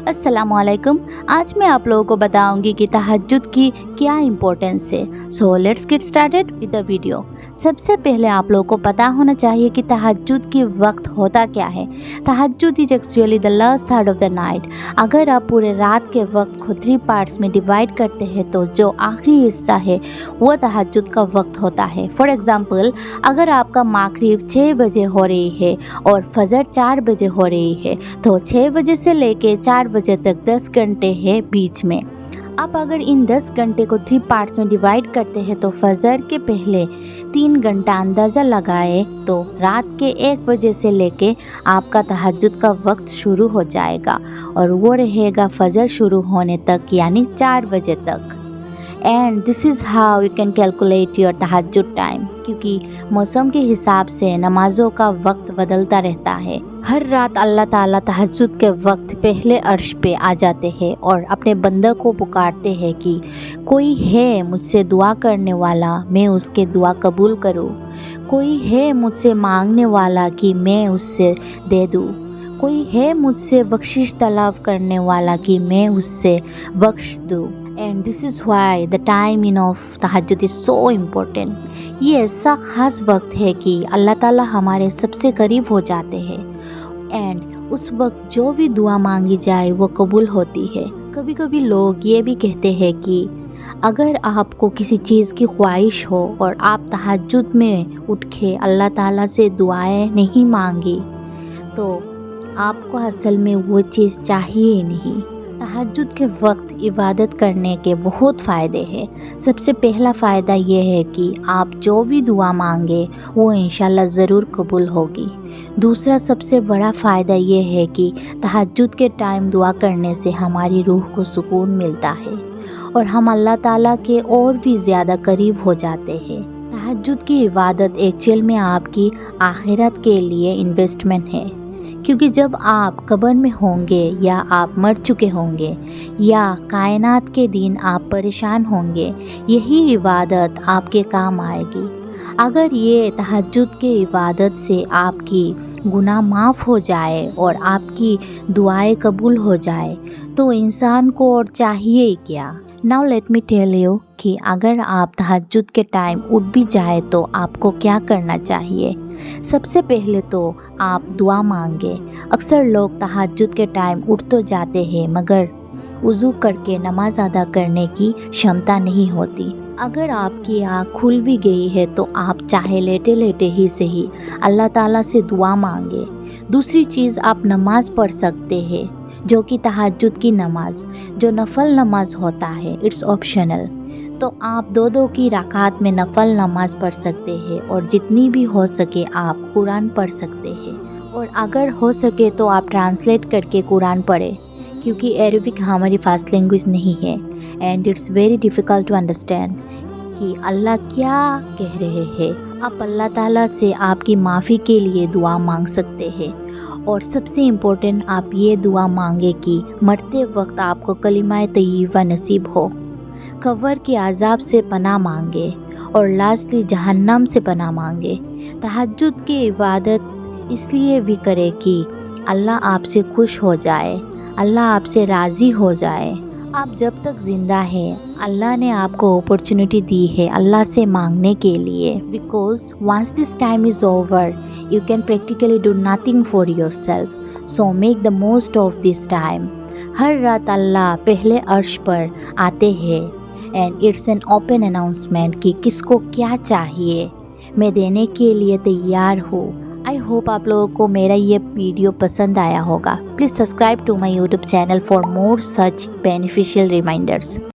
अस्सलामुअलैकुम। आज मैं आप लोगों को बताऊंगी कि तहज्जुद की क्या इम्पोर्टेंस है। So let's get started with the video. सबसे पहले आप लोगों को पता होना चाहिए कि तहज्जुद की वक्त होता क्या है। तहज्जुद is actually the last third of the night. अगर आप पूरे रात के वक्त को 3 पार्ट्स में डिवाइड करते हैं तो जो आखिरी हिस्सा है वो तहज्जुद का वक्त होता है। फॉर एग्ज़ाम्पल, अगर आपका मागरिब 6 बजे हो रही है और फजर 4 बजे हो रही है तो 6 बजे से लेके 4 बजे तक 10 घंटे है बीच में। आप अगर इन 10 घंटे को 3 पार्ट्स में डिवाइड करते हैं तो फजर के पहले 3 घंटा अंदाज़ा लगाए तो रात के 1 बजे से लेके आपका तहज्जुद का वक्त शुरू हो जाएगा और वो रहेगा फजर शुरू होने तक, यानी 4 बजे तक। And this is how you can calculate your तहज्जुद टाइम, क्योंकि मौसम के हिसाब से नमाज़ों का वक्त बदलता रहता है। हर रात अल्लाह ताला तहज्जुद के वक्त पहले अर्श पे आ जाते हैं और अपने बंदे को पुकारते हैं कि कोई है मुझसे दुआ करने वाला, मैं उसके दुआ कबूल करूँ। कोई है मुझसे मांगने वाला कि मैं उससे दे दूँ। कोई है मुझसे बख्शिश तलब करने वाला कि मैं उससे बख्श दूँ। And this is why the timing of तहज्जुद इज़ सो इम्पोर्टेंट। ये ऐसा ख़ास वक्त है कि अल्लाह ताला हमारे सबसे करीब हो जाते हैं एंड उस वक्त जो भी दुआ मांगी जाए वो कबूल होती है। कभी कभी लोग ये भी कहते हैं कि अगर आपको किसी चीज़ की ख्वाहिश हो और आप तहज्जुद में उठ के अल्लाह ताला से दुआएं नहीं मांगी तो आपको असल में वो चीज़ चाहिए ही नहीं। तहज्जुद के वक्त इबादत करने के बहुत फ़ायदे हैं। सबसे पहला फ़ायदा ये है कि आप जो भी दुआ मांगे वो इंशाल्लाह ज़रूर कबूल होगी। दूसरा सबसे बड़ा फ़ायदा ये है कि तहज्जुद के टाइम दुआ करने से हमारी रूह को सुकून मिलता है और हम अल्लाह ताला के और भी ज़्यादा करीब हो जाते हैं। तहज्जुद की इबादत एक्चुअल में आपकी आखिरत के लिए इन्वेस्टमेंट है, क्योंकि जब आप कब्र में होंगे या आप मर चुके होंगे या कायनात के दिन आप परेशान होंगे, यही इबादत आपके काम आएगी। अगर ये तहज्जुद के इबादत से आपकी गुनाह माफ़ हो जाए और आपकी दुआएं कबूल हो जाए तो इंसान को और चाहिए ही क्या। Now let me tell you कि अगर आप तहज्जुद के टाइम उठ भी जाए तो आपको क्या करना चाहिए। सबसे पहले तो आप दुआ मांगे। अक्सर लोग तहज्जुद के टाइम उठ तो जाते हैं मगर वज़ू करके नमाज अदा करने की क्षमता नहीं होती। अगर आपकी आँख खुल भी गई है तो आप चाहे लेटे लेटे ही सही अल्लाह ताला से दुआ मांगे। दूसरी चीज़, आप नमाज़ पढ़ सकते हैं जो कि तहज्जुद की नमाज, जो नफल नमाज होता है, इट्स ऑप्शनल। तो आप 2-2 की रकात में नफल नमाज पढ़ सकते हैं और जितनी भी हो सके आप कुरान पढ़ सकते हैं। और अगर हो सके तो आप ट्रांसलेट करके कुरान पढ़ें, क्योंकि अरबिक हमारी फास्ट लैंग्वेज नहीं है and it's very difficult to understand कि अल्लाह क्या कह रहे हैं। आप अल्लाह ताला से आपकी माफ़ी के लिए दुआ मांग सकते हैं और सबसे इम्पोर्टेंट, आप ये दुआ मांगे कि मरते वक्त आपको कलिमा तय्यबा नसीब हो। कब्र के अज़ाब से पनाह मांगे और लास्टली जहन्नम से पनाह मांगे। तहज्जुद की इबादत इसलिए भी करे कि अल्लाह आपसे खुश हो जाए, अल्लाह आपसे राज़ी हो जाए। आप जब तक ज़िंदा हैं अल्लाह ने आपको अपॉर्चुनिटी दी है अल्लाह से मांगने के लिए, because once this time is over you can practically do nothing for yourself. So make the most of this time. हर रात अल्लाह पहले अर्श पर आते हैं and it's an open announcement कि किसको क्या चाहिए, मैं देने के लिए तैयार हूँ। आई होप आप लोगों को मेरा ये वीडियो पसंद आया होगा। Please subscribe to my YouTube channel for more such beneficial reminders.